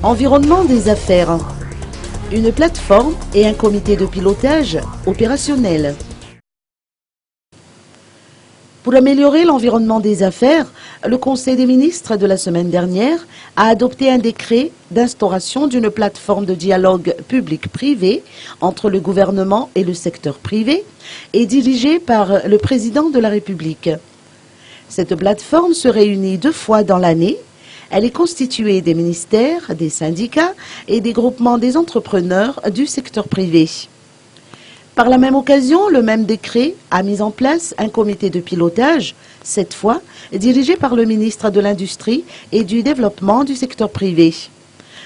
Environnement des affaires. Une plateforme et un comité de pilotage opérationnel. Pour améliorer l'environnement des affaires, le Conseil des ministres de la semaine dernière a adopté un décret d'instauration d'une plateforme de dialogue public-privé entre le gouvernement et le secteur privé et dirigée par le président de la République. Cette plateforme se réunit 2 fois dans l'année. Elle est constituée des ministères, des syndicats et des groupements des entrepreneurs du secteur privé. Par la même occasion, le même décret a mis en place un comité de pilotage, cette fois dirigé par le ministre de l'Industrie et du Développement du secteur privé.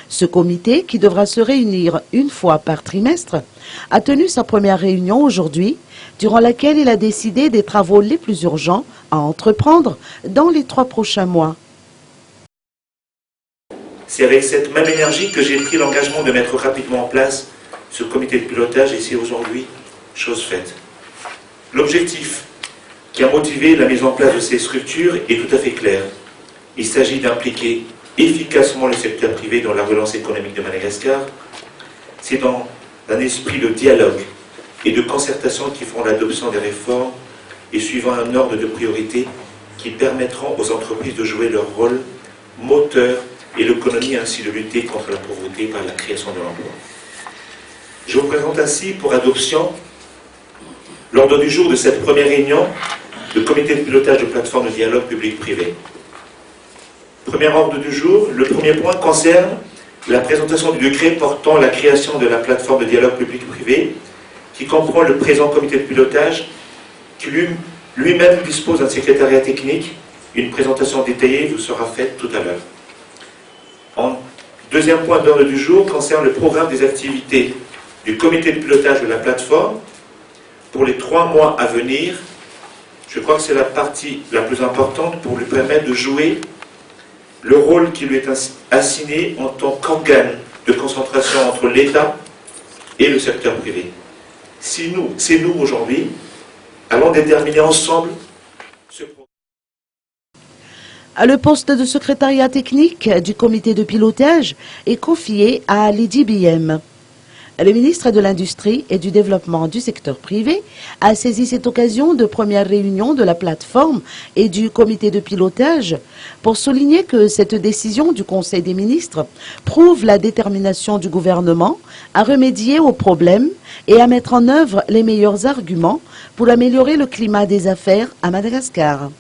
Ce comité, qui devra se réunir 1 fois par trimestre, a tenu sa première réunion aujourd'hui, durant laquelle il a décidé des travaux les plus urgents à entreprendre dans les 3 prochains mois. C'est avec cette même énergie que j'ai pris l'engagement de mettre rapidement en place ce comité de pilotage et c'est aujourd'hui chose faite. L'objectif qui a motivé la mise en place de ces structures est tout à fait clair. Il s'agit d'impliquer efficacement le secteur privé dans la relance économique de Madagascar. C'est dans un esprit de dialogue et de concertation qui feront l'adoption des réformes et suivant un ordre de priorité qui permettront aux entreprises de jouer leur rôle moteur et l'économie ainsi de lutter contre la pauvreté par la création de l'emploi. Je vous présente ainsi pour adoption l'ordre du jour de cette première réunion du comité de pilotage de plateforme de dialogue public-privé. Premier ordre du jour, le premier point concerne la présentation du décret portant la création de la plateforme de dialogue public-privé qui comprend le présent comité de pilotage qui lui-même dispose d'un secrétariat technique. Une présentation détaillée vous sera faite tout à l'heure. Deuxième point d'ordre du jour concerne le programme des activités du comité de pilotage de la plateforme pour les 3 mois à venir. Je crois que c'est la partie la plus importante pour lui permettre de jouer le rôle qui lui est assigné en tant qu'organe de concentration entre l'État et le secteur privé. C'est nous aujourd'hui, allons déterminer ensemble ce programme. Le poste de secrétariat technique du comité de pilotage est confié à Lydie Biem. Le ministre de l'Industrie et du Développement du secteur privé a saisi cette occasion de première réunion de la plateforme et du comité de pilotage pour souligner que cette décision du Conseil des ministres prouve la détermination du gouvernement à remédier aux problèmes et à mettre en œuvre les meilleurs arguments pour améliorer le climat des affaires à Madagascar.